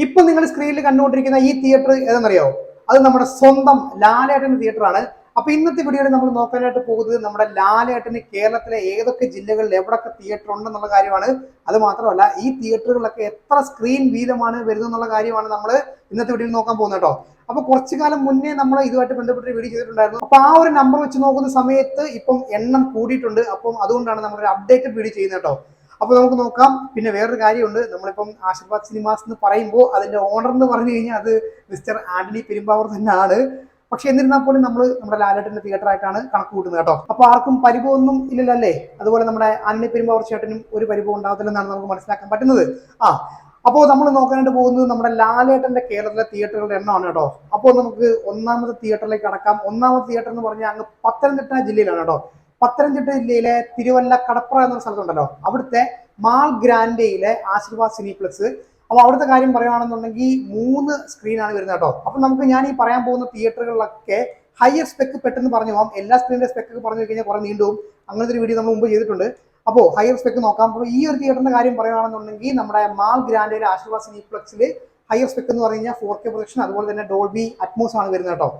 ഇപ്പൊ നിങ്ങൾ സ്ക്രീനിൽ കണ്ടുകൊണ്ടിരിക്കുന്ന ഈ തിയേറ്റർ ഏതെന്നറിയോ? അത് നമ്മുടെ സ്വന്തം ലാലേട്ടൻ തിയേറ്റർ ആണ്. അപ്പൊ ഇന്നത്തെ വീഡിയോയിൽ നമ്മൾ നോക്കാനായിട്ട് പോകുന്നത് നമ്മുടെ ലാലേട്ടന് കേരളത്തിലെ ഏതൊക്കെ ജില്ലകളിൽ എവിടൊക്കെ തിയേറ്റർ ഉണ്ടെന്നുള്ള കാര്യമാണ്. അത് മാത്രമല്ല ഈ തിയേറ്ററുകളിലൊക്കെ എത്ര സ്ക്രീൻ വീതമാണ് വരുന്നതെന്നുള്ള കാര്യമാണ് നമ്മൾ ഇന്നത്തെ വീഡിയോയിൽ നോക്കാൻ പോകുന്നത് കേട്ടോ. അപ്പൊ കുറച്ചു കാലം മുന്നേ നമ്മൾ ഇതുമായിട്ട് ബന്ധപ്പെട്ട വീഡിയോ ചെയ്തിട്ടുണ്ടായിരുന്നു. അപ്പൊ ആ ഒരു നമ്പർ വെച്ച് നോക്കുന്ന സമയത്ത് ഇപ്പം എണ്ണം കൂടിയിട്ടുണ്ട്. അപ്പം അതുകൊണ്ടാണ് നമ്മൾ ഒരു അപ്ഡേറ്റഡ് വീഡിയോ ചെയ്യുന്നത് കേട്ടോ. അപ്പോൾ നമുക്ക് നോക്കാം. പിന്നെ വേറൊരു കാര്യമുണ്ട്, നമ്മളിപ്പം ആശീർവാദ് സിനിമാസ് എന്ന് പറയുമ്പോൾ അതിന്റെ ഓണർ എന്ന് പറഞ്ഞു കഴിഞ്ഞാൽ അത് മിസ്റ്റർ ആന്റണി പെരുമ്പാവൂർ തന്നെയാണ്. പക്ഷെ എന്നിരുന്നാൽ പോലും നമ്മൾ നമ്മുടെ ലാലേട്ടന്റെ തിയേറ്റർ ആയിട്ടാണ് കണക്ക് കൂട്ടുന്നത് കേട്ടോ. അപ്പൊ ആർക്കും പരിഭവമൊന്നും ഇല്ലല്ലോ അല്ലേ? അതുപോലെ നമ്മുടെ ആന്റണി പെരുമ്പാവൂർ ചേട്ടനും ഒരു പരിഭവം ഉണ്ടാകത്തില്ലെന്നാണ് നമുക്ക് മനസ്സിലാക്കാൻ പറ്റുന്നത്. അപ്പോൾ നമ്മൾ നോക്കാനായിട്ട് പോകുന്നത് നമ്മുടെ ലാലേട്ടന്റെ കേരളത്തിലെ തിയേറ്ററുകളുടെ എണ്ണമാണ് കേട്ടോ. അപ്പോൾ നമുക്ക് ഒന്നാമത്തെ തിയേറ്ററിലേക്ക് കടക്കാം. ഒന്നാമത്തെ തിയേറ്റർ എന്ന് പറഞ്ഞാൽ അങ്ങ് പത്തനംതിട്ട ജില്ലയിലാണ് കേട്ടോ. പത്തനംതിട്ട ജില്ലയിലെ തിരുവല്ല കടപ്ര എന്ന സ്ഥലത്തുണ്ടല്ലോ, അവിടുത്തെ മാൾ ഗ്രാൻഡയിലെ ആശീർവാദ് സിനിപ്ലക്സ്. അപ്പൊ അവിടുത്തെ കാര്യം പറയുകയാണെന്നുണ്ടെങ്കിൽ 3 സ്ക്രീനാണ് വരുന്നത് കേട്ടോ. അപ്പൊ നമുക്ക് ഞാൻ ഈ പറയാൻ പോകുന്ന തിയേറ്ററുകളിലൊക്കെ ഹയർ സ്പെക്ക് പെട്ടെന്ന് പറഞ്ഞു പോകാം. എല്ലാ സ്ക്രീനിന്റെ സ്പെക്ക് പറഞ്ഞു കഴിഞ്ഞാൽ കുറെ നീണ്ടും. അങ്ങനത്തെ ഒരു വീഡിയോ നമ്മൾ മുമ്പ് ചെയ്തിട്ടുണ്ട്. അപ്പോൾ ഹയർ സ്പെക്ക് നോക്കാം. അപ്പോൾ ഈ ഒരു തിയേറ്ററിന്റെ കാര്യം പറയുകയാണെന്നുണ്ടെങ്കിൽ നമ്മുടെ മാൾ ഗ്രാൻഡയിലെ ആശീർവാദ് സിനിപ്ലക്സിൽ ഹയർ സ്പെക്ക് എന്ന് പറഞ്ഞു കഴിഞ്ഞാൽ 4K പ്രൊജക്ഷൻ, അതുപോലെ തന്നെ ഡോൾബി അറ്റ്മോസ് ആണ് വരുന്നത് കേട്ടോ.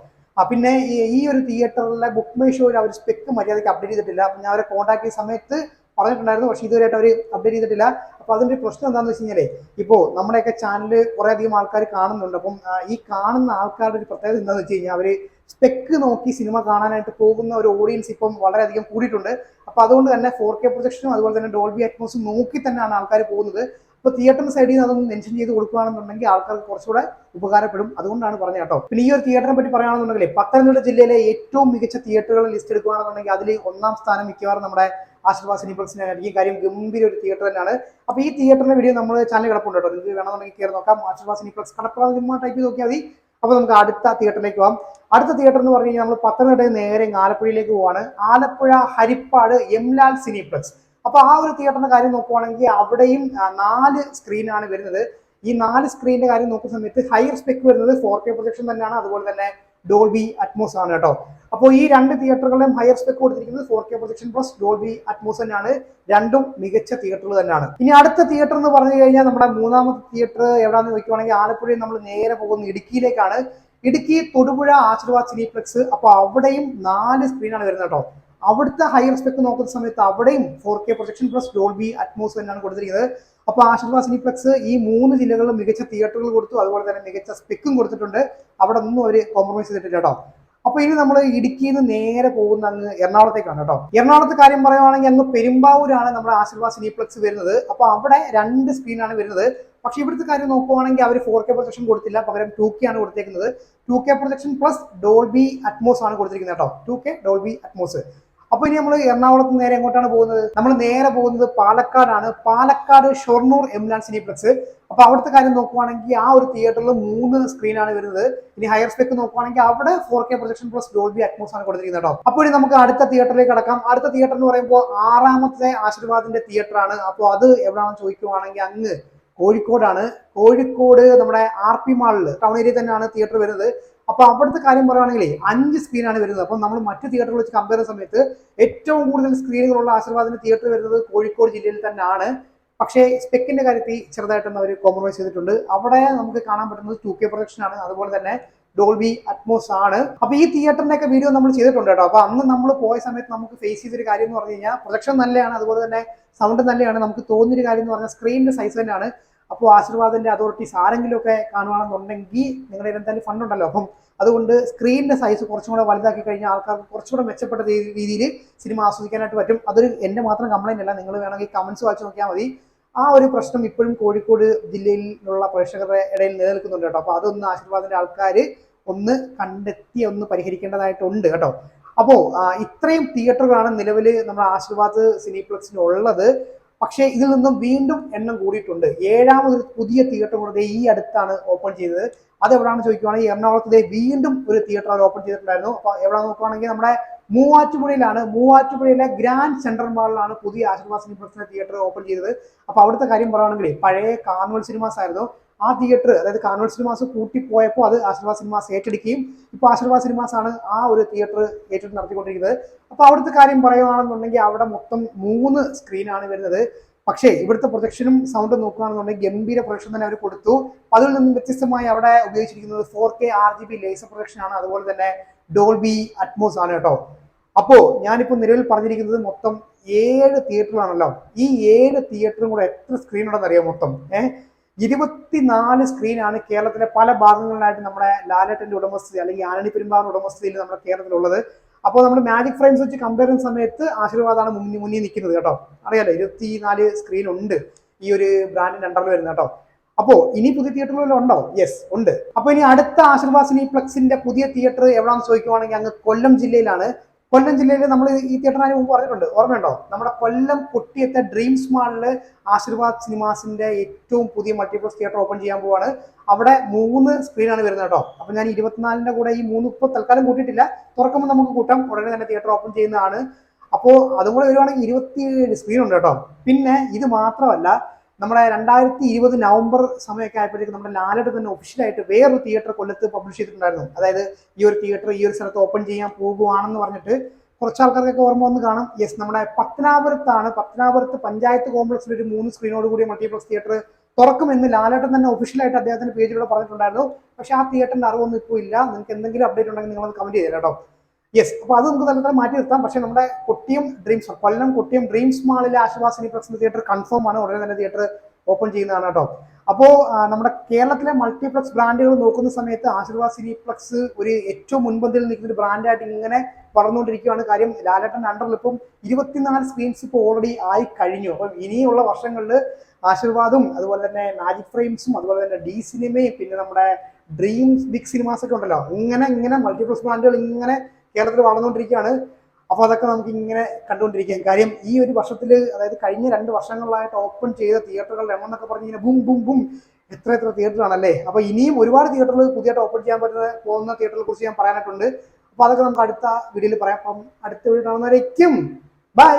പിന്നെ ഈ ഒരു തിയേറ്ററിലെ ബുക്ക് മൈ ഷോയിൽ അവർ സ്പെക്ക് മര്യാദയ്ക്ക് അപ്ഡേറ്റ് ചെയ്തിട്ടില്ല. അപ്പം ഞാൻ അവരെ കോൺടാക്ട് ചെയ്ത സമയത്ത് പറഞ്ഞിട്ടുണ്ടായിരുന്നു, പക്ഷേ ഇതുവരെയായിട്ട് അവർ അപ്ഡേറ്റ് ചെയ്തിട്ടില്ല. അപ്പോൾ അതിന്റെ പ്രശ്നം എന്താണെന്ന് വെച്ച് കഴിഞ്ഞാൽ ഇപ്പോൾ നമ്മുടെയൊക്കെ ചാനൽ കുറേ അധികം ആൾക്കാർ കാണുന്നുണ്ട്. അപ്പം ഈ കാണുന്ന ആൾക്കാരുടെ ഒരു പ്രത്യേകത എന്താണെന്ന് വെച്ച് കഴിഞ്ഞാൽ അവർ സ്പെക്ക് നോക്കി സിനിമ കാണാനായിട്ട് പോകുന്ന ഒരു ഓഡിയൻസ് ഇപ്പം വളരെയധികം കൂടിയിട്ടുണ്ട്. അപ്പോൾ അതുകൊണ്ട് തന്നെ 4K പ്രൊജക്ഷനും അതുപോലെ തന്നെ ഡോൾബി അറ്റ്മോസും നോക്കി തന്നെയാണ് ആൾക്കാർ പോകുന്നത്. അപ്പോൾ തിയേറ്ററിന്റെ സൈഡിൽ നിന്ന് അതൊന്ന് മെൻഷൻ ചെയ്ത് കൊടുക്കുകയാണെന്നുണ്ടെങ്കിൽ ആൾക്കാർക്ക് കുറച്ചുകൂടെ ഉപകാരപ്പെടും. അതുകൊണ്ടാണ് പറഞ്ഞത് കേട്ടോ. പിന്നെ ഈ ഒരു തിയേറ്ററിനെ പറ്റി പറയുകയാണെന്നുണ്ടെങ്കിൽ പത്തനംതിട്ട ജില്ലയിലെ ഏറ്റവും മികച്ച തിയേറ്ററുകളുടെ ലിസ്റ്റ് എടുക്കുകയാണെന്നുണ്ടെങ്കിൽ അതിൽ ഒന്നാം സ്ഥാനം മിക്കവാറും നമ്മുടെ ആശീർവാദ് സിനിപ്ലക്സിന് ഈ കാര്യം ഗംഭീര ഒരു തിയേറ്റർ തന്നെയാണ്. അപ്പോൾ ഈ തിയേറ്ററിന്റെ വീഡിയോ നമ്മൾ ചാനൽ കിടപ്പുണ്ട് കേട്ടോ. നിങ്ങൾക്ക് വേണമെന്നുണ്ടെങ്കിൽ കയറി നോക്കാം. ആശീർവാദ് സിനിപ്ലക്സ് കടപ്പുറ ടൈപ്പ് ചെയ്ത് നോക്കിയാൽ മതി. അപ്പോൾ നമുക്ക് അടുത്ത തിയേറ്ററിലേക്ക് പോകാം. അടുത്ത തിയേറ്റർ എന്ന് പറഞ്ഞു കഴിഞ്ഞാൽ നമ്മൾ പത്തനംതിട്ടയിൽ നേരെ ആലപ്പുഴയിലേക്ക് പോവാണ്. ആലപ്പുഴ ഹരിപ്പാട് എംലാൽ സിനിപ്ലക്സ്. അപ്പൊ ആ ഒരു തിയേറ്ററിന്റെ കാര്യം നോക്കുവാണെങ്കിൽ അവിടെയും 4 സ്ക്രീനാണ് വരുന്നത്. ഈ 4 സ്ക്രീനിന്റെ കാര്യം നോക്കുന്ന സമയത്ത് ഹയർ സ്പെക്ക് വരുന്നത് 4K പ്രൊജക്ഷൻ തന്നെയാണ്, അതുപോലെ തന്നെ ഡോൾബി അറ്റ്മോസ് ആണ് കേട്ടോ. അപ്പോൾ ഈ 2 തിയേറ്ററുകളിലും ഹയർ സ്പെക്ക് കൊടുത്തിരിക്കുന്നത് 4K projection plus Dolby Atmos തന്നെയാണ്. രണ്ടും മികച്ച തിയേറ്ററുകൾ തന്നെയാണ്. ഇനി അടുത്ത തിയേറ്റർ എന്ന് പറഞ്ഞു കഴിഞ്ഞാൽ നമ്മുടെ മൂന്നാമത്തെ തിയേറ്റർ എവിടെയാണെന്ന് നോക്കുവാണെങ്കിൽ ആലപ്പുഴയിൽ നമ്മൾ നേരെ പോകുന്നത് ഇടുക്കിയിലേക്കാണ്. ഇടുക്കി തൊടുപുഴ ആശീർവാദ് സിനിപ്ലക്സ്. അപ്പൊ അവിടെയും 4 സ്ക്രീനാണ് വരുന്നത് കേട്ടോ. അവിടുത്തെ ഹയർ സ്പെക്ക് നോക്കുന്ന സമയത്ത് അവിടെയും 4K projection plus Dolby Atmos തന്നെയാണ് കൊടുത്തിരിക്കുന്നത്. അപ്പോൾ ആശീർവാദ് സിനിപ്ലക്സ് ഈ 3 ജില്ലകളിലും മികച്ച തിയേറ്ററുകൾ കൊടുത്തു, അതുപോലെ തന്നെ മികച്ച സ്പെക്കും കൊടുത്തിട്ടുണ്ട്. അവിടെ ഒന്നും അവർ കോംപ്രമൈസ് ചെയ്തിട്ടില്ല കേട്ടോ. അപ്പൊ ഇനി നമ്മൾ ഇടുക്കിയിൽ നിന്ന് നേരെ പോകുന്ന അങ്ങ് എറണാകുളത്തേക്കാണ് കേട്ടോ. എറണാകുളത്തെ കാര്യം പറയുവാണെങ്കിൽ അങ്ങ് പെരുമ്പാവൂരാണ് നമ്മുടെ ആശീർവാദ് സിനിപ്ലക്സ് വരുന്നത്. അപ്പൊ അവിടെ 2 സ്ക്രീനാണ് വരുന്നത്. പക്ഷെ ഇവിടുത്തെ കാര്യം നോക്കുവാണെങ്കിൽ അവർ 4K പ്രൊജക്ഷൻ കൊടുത്തില്ല, പകരം 2K ആണ് കൊടുത്തേക്കുന്നത്. 2K projection plus Dolby Atmos ആണ് കൊടുത്തിരിക്കുന്നത് കേട്ടോ. 2K Dolby Atmos. അപ്പൊ ഇനി നമ്മൾ എറണാകുളത്ത് നേരെ എങ്ങോട്ടാണ് പോകുന്നത്? നമ്മൾ നേരെ പോകുന്നത് പാലക്കാടാണ്. പാലക്കാട് ഷൊർണൂർ എംലാൻ സിനിപ്ലക്സ്. അപ്പൊ അവിടുത്തെ കാര്യം നോക്കുവാണെങ്കിൽ ആ ഒരു തിയേറ്ററിൽ 3 സ്ക്രീനാണ് വരുന്നത്. ഇനി ഹയർ സ്പെക്ക് നോക്കുവാണെങ്കിൽ അവിടെ 4K projection plus Dolby Atmos ആണ് കൊടുത്തിരിക്കുന്നത് കേട്ടോ. അപ്പോൾ ഇനി നമുക്ക് അടുത്ത തിയേറ്ററിലേക്ക് കടക്കാം. അടുത്ത തിയേറ്റർ എന്ന് പറയുമ്പോൾ 6ാമത്തെ ആശീർവാദിന്റെ തിയേറ്റർ ആണ്. അപ്പോൾ അത് എവിടെയാണെന്ന് ചോദിക്കുവാണെങ്കിൽ അങ്ങ് കോഴിക്കോടാണ്. കോഴിക്കോട് നമ്മുടെ RP മാളിൽ ടൗൺ ഏരിയ തന്നെയാണ് തിയേറ്റർ വരുന്നത്. അപ്പൊ അവിടുത്തെ കാര്യം പറയുകയാണെങ്കിൽ 5 സ്ക്രീനാണ് വരുന്നത്. അപ്പം നമ്മൾ മറ്റു തിയേറ്ററുകൾ വെച്ച് കമ്പയർ ചെയ്യുന്ന സമയത്ത് ഏറ്റവും കൂടുതൽ സ്ക്രീനുകളുള്ള ആശീർവാദിന്റെ തിയേറ്റർ വരുന്നത് കോഴിക്കോട് ജില്ലയിൽ തന്നെയാണ്. പക്ഷേ സ്പെക്കിന്റെ കാര്യത്തിൽ ചെറുതായിട്ടൊന്ന് അവർ കോംപ്രമൈസ് ചെയ്തിട്ടുണ്ട്. അവിടെ നമുക്ക് കാണാൻ പറ്റുന്നത് 2K പ്രൊജക്ഷൻ ആണ്, അതുപോലെ തന്നെ ഡോൾബി അറ്റ്മോസ് ആണ്. അപ്പൊ ഈ തിയേറ്ററിന്റെ ഒക്കെ വീഡിയോ നമ്മൾ ചെയ്തിട്ടുണ്ട് കേട്ടോ. അപ്പൊ അന്ന് നമ്മൾ പോയ സമയത്ത് നമുക്ക് ഫേസ് ചെയ്തൊരു കാര്യം എന്ന് പറഞ്ഞു കഴിഞ്ഞാൽ പ്രൊജക്ഷൻ നല്ലതാണ്, അതുപോലെ തന്നെ സൗണ്ട് നല്ലതാണ്. നമുക്ക് തോന്നിയൊരു കാര്യം എന്ന് പറഞ്ഞാൽ സ്ക്രീനിന്റെ സൈസ് തന്നെയാണ്. അപ്പോൾ ആശീർവാദിന്റെ അതോറിറ്റീസ് ആരെങ്കിലും ഒക്കെ കാണുകയാണെന്നുണ്ടെങ്കിൽ നിങ്ങളുടെ എന്തായാലും ഫണ്ട് ഉണ്ടല്ലോ, അപ്പം അതുകൊണ്ട് സ്ക്രീനിന്റെ സൈസ് കുറച്ചും കൂടെ വലുതാക്കി കഴിഞ്ഞാൽ ആൾക്കാർക്ക് കുറച്ചുകൂടെ മെച്ചപ്പെട്ട രീതിയിൽ സിനിമ ആസ്വദിക്കാനായിട്ട് പറ്റും. അതൊരു എൻ്റെ മാത്രം കംപ്ലൈന്റ് അല്ല, നിങ്ങൾ വേണമെങ്കിൽ കമന്റ്സ് വായിച്ച് നോക്കിയാൽ മതി. ആ ഒരു പ്രശ്നം ഇപ്പോഴും കോഴിക്കോട് ജില്ലയിലുള്ള പ്രേക്ഷകരുടെ ഇടയിൽ നിലനിൽക്കുന്നുണ്ട് കേട്ടോ. അപ്പോൾ അതൊന്ന് ആശീർവാദിന്റെ ആൾക്കാർ ഒന്ന് കണ്ടെത്തി ഒന്ന് പരിഹരിക്കേണ്ടതായിട്ടുണ്ട് കേട്ടോ. അപ്പോൾ ഇത്രയും തിയേറ്ററുകളാണ് നിലവിൽ നമ്മുടെ ആശീർവാദ് സിനിപ്ലക്സിനുള്ളത്. പക്ഷേ ഇതിൽ നിന്നും വീണ്ടും എണ്ണം കൂടിയിട്ടുണ്ട്. 7ാമതൊരു പുതിയ തിയേറ്റർ കൂടെ ഈ അടുത്താണ് ഓപ്പൺ ചെയ്തത്. അത് എവിടെയാണെന്ന് ചോദിക്കുവാണെങ്കിൽ എറണാകുളത്ത് വീണ്ടും ഒരു തിയേറ്റർ അവർ ഓപ്പൺ ചെയ്തിട്ടുണ്ടായിരുന്നു. അപ്പോൾ എവിടെ നോക്കുവാണെങ്കിൽ നമ്മുടെ മൂവാറ്റുപുഴയിലാണ്. മൂവാറ്റുപുഴയിലെ ഗ്രാൻഡ് സെൻട്രൽ മാളിലാണ് പുതിയ ആശീർവാദ് സിനിപ്ലക്സിന്റെ തിയേറ്റർ ഓപ്പൺ ചെയ്തത്. അപ്പോൾ അവിടുത്തെ കാര്യം പറയുകയാണെങ്കിൽ പഴയ കാർണിവൽ സിനിമാസ് ആയിരുന്നു ആ തിയേറ്റർ. അതായത് കാർണിവൽ സിനിമാസ് കൂട്ടിപ്പോയപ്പോൾ അത് ആശീർവാദ് സിനിമാസ് ഏറ്റെടുക്കുകയും ഇപ്പോൾ ആശീർവാദ് സിനിമാസ് ആണ് ആ ഒരു തിയേറ്റർ ഏറ്റെടുത്ത് നടത്തിക്കൊണ്ടിരിക്കുന്നത്. അപ്പോൾ അവിടുത്തെ കാര്യം പറയുകയാണെന്നുണ്ടെങ്കിൽ അവിടെ മൊത്തം 3 സ്ക്രീനാണ് വരുന്നത്. പക്ഷേ ഇവിടുത്തെ പ്രൊജക്ഷനും സൗണ്ടും നോക്കുകയാണെന്നുണ്ടെങ്കിൽ ഗംഭീര പ്രൊജക്ഷൻ തന്നെ അവർ കൊടുത്തു. അതിൽ നിന്നും വ്യത്യസ്തമായി അവിടെ ഉപയോഗിച്ചിരിക്കുന്നത് 4K RGB ലേസർ പ്രൊജക്ഷൻ ആണ്, അതുപോലെ തന്നെ ഡോൾബി അറ്റ്മോസ് ആണ് കേട്ടോ. അപ്പോ ഞാനിപ്പോൾ നിലവിൽ പറഞ്ഞിരിക്കുന്നത് മൊത്തം 7 തിയേറ്ററിലാണല്ലോ. ഈ 7 തിയേറ്ററും കൂടെ എത്ര സ്ക്രീൻ ഉണ്ടെന്ന് അറിയാം? മൊത്തം 24 സ്ക്രീനാണ് കേരളത്തിലെ പല ഭാഗങ്ങളിലായിട്ട് നമ്മുടെ ലാലേട്ടന്റെ ഉടമസ്ഥത അല്ലെങ്കിൽ ആനണി പെരുമ്പാറിന്റെ ഉടമസ്ഥതയിൽ നമ്മുടെ കേരളത്തിലുള്ളത്. അപ്പോൾ നമ്മൾ മാജിക് ഫ്രെയിംസ് വെച്ച് കമ്പയർ ചെയ്യുന്ന സമയത്ത് ആശീർവാദാണ് മുന്നിൽ നിൽക്കുന്നത് കേട്ടോ. അറിയാലോ, 24 സ്ക്രീൻ ഉണ്ട് ഈ ഒരു ബ്രാൻഡിന്റെ അണ്ടറിൽ വരുന്നത് കേട്ടോ. അപ്പോ ഇനി പുതിയ തിയേറ്ററുകളിൽ ഉണ്ടോ? യെസ്, ഉണ്ട്. അപ്പൊ ഇനി അടുത്ത ആശീർവാദ് സിനിപ്ലക്സിന്റെ പുതിയ തിയേറ്റർ എവിടെയാണെന്ന് ചോദിക്കുവാണെങ്കിൽ അങ്ങ് കൊല്ലം ജില്ലയിലാണ്. കൊല്ലം ജില്ലയിൽ നമ്മൾ ഈ തിയേറ്റർ അതിന് മുമ്പ് പറഞ്ഞിട്ടുണ്ട്, ഓർമ്മയുണ്ടോ? നമ്മുടെ കൊല്ലം കൊട്ടിയത്തെ ഡ്രീംസ് മാളില് ആശീർവാദ് സിനിമാസിന്റെ ഏറ്റവും പുതിയ മൾട്ടിപ്ലക്സ് തിയേറ്റർ ഓപ്പൺ ചെയ്യാൻ പോവാണ്. അവിടെ 3 സ്ക്രീനാണ് വരുന്നത് കേട്ടോ. അപ്പൊ ഞാൻ 24ന്റെ കൂടെ ഈ 3 ഇപ്പോൾ തൽക്കാലം കൂട്ടിയിട്ടില്ല, തുറക്കുമ്പോൾ നമുക്ക് കൂട്ടാം. ഉടനെ തന്നെ തിയേറ്റർ ഓപ്പൺ ചെയ്യുന്നതാണ്. അപ്പോൾ അതും കൂടെ വരുവാണെങ്കിൽ 27 സ്ക്രീൻ ഉണ്ട് കേട്ടോ. പിന്നെ ഇത് മാത്രമല്ല, നമ്മുടെ 2020 നവംബർ സമയമൊക്കെ ആയപ്പോഴേക്കും നമ്മുടെ ലാലേട്ടൻ തന്നെ ഒഫീഷ്യലായിട്ട് വേറൊരു തിയേറ്റർ കൊല്ലത്ത് പബ്ലിഷ് ചെയ്തിട്ടുണ്ടായിരുന്നു. അതായത് ഈ ഒരു തിയേറ്റർ ഈ ഒരു സ്ഥലത്ത് ഓപ്പൺ ചെയ്യാൻ പോകുവാണെന്ന് പറഞ്ഞിട്ട് കുറച്ച് ആൾക്കാർക്കൊക്കെ ഓർമ്മ വന്ന് കാണും. യെസ്, നമ്മുടെ പത്തനാപുരത്താണ്. പത്തനാപുരത്ത് പഞ്ചായത്ത് കോംപ്ലക്സിൽ ഒരു 3 സ്ക്രീനോട് കൂടിയ മൾട്ടിപ്ലക്സ് തിയേറ്റർ തുറക്കുമെന്ന് ലാലേട്ടൻ തന്നെ ഒഫീഷ്യലായിട്ട് അദ്ദേഹത്തിന്റെ പേജിലൂടെ പറഞ്ഞിട്ടുണ്ടായിരുന്നു. പക്ഷെ ആ തിയേറ്ററിന്റെ അറിവൊന്നും ഇപ്പോൾ ഇല്ല. നിങ്ങൾക്ക് എന്തെങ്കിലും അപ്ഡേറ്റ് ഉണ്ടെങ്കിൽ നിങ്ങളത് കമന്റ് ചെയ്തേരാം കേട്ടോ. യെസ്, അപ്പോൾ അത് നമുക്ക് തൽക്കാലം മാറ്റി നിർത്താം. പക്ഷേ നമ്മുടെ കൊല്ലം കൊട്ടിയം ഡ്രീംസ് മാളിലെ ആശീർവാദ് സിനിപ്ലക്സിന്റെ തിയേറ്റർ കൺഫേം ആണ്. ഉടനെ തന്നെ തിയേറ്റർ ഓപ്പൺ ചെയ്യുന്നതാണ് കേട്ടോ. അപ്പോൾ നമ്മുടെ കേരളത്തിലെ മൾട്ടിപ്ലക്സ് ബ്രാൻഡുകൾ നോക്കുന്ന സമയത്ത് ആശീർവാദ് സിനിപ്ലക്സ് ഒരു ഏറ്റവും മുൻപന്തിയിൽ നിൽക്കുന്ന ഒരു ബ്രാൻഡായിട്ട് ഇങ്ങനെ വളർന്നുകൊണ്ടിരിക്കുകയാണ്. കാര്യം ലാലേട്ടൻ അണ്ടറിൽ ഇപ്പം 24 സ്ക്രീൻസ് ഇപ്പോൾ ഓൾറെഡി ആയി കഴിഞ്ഞു. അപ്പം ഇനിയുള്ള വർഷങ്ങളിൽ ആശീർവാദും അതുപോലെ തന്നെ മാജിക് ഫ്രെയിംസും അതുപോലെ തന്നെ ഡി സിനിമയും പിന്നെ നമ്മുടെ ഡ്രീംസ് ബിഗ് സിനിമാസ് ഒക്കെ ഉണ്ടല്ലോ, ഇങ്ങനെ മൾട്ടിപ്ലക്സ് ബ്രാൻഡുകൾ ഇങ്ങനെ കേരളത്തിൽ വളർന്നുകൊണ്ടിരിക്കുകയാണ്. അപ്പോൾ അതൊക്കെ നമുക്ക് ഇങ്ങനെ കണ്ടുകൊണ്ടിരിക്കാം. കാര്യം ഈ ഒരു വർഷത്തിൽ, അതായത് കഴിഞ്ഞ 2 വർഷങ്ങളിലായിട്ട് ഓപ്പൺ ചെയ്ത തിയേറ്ററുകളുടെ എണ്ണം എന്നൊക്കെ പറഞ്ഞ് ഇങ്ങനെ ബും ബും ബും എത്ര തിയേറ്ററാണല്ലേ. അപ്പോൾ ഇനിയും ഒരുപാട് തിയേറ്ററുകൾ പുതിയതായിട്ട് ഓപ്പൺ ചെയ്യാൻ പോകുന്ന തിയേറ്ററുകളെ കുറിച്ച് ഞാൻ പറയാനായിട്ടുണ്ട്. അപ്പോൾ അതൊക്കെ നമുക്ക് അടുത്ത വീഡിയോയിൽ പറയാം. അപ്പം അടുത്ത വീഡിയോ കാണുന്നവരേക്കും ബൈ.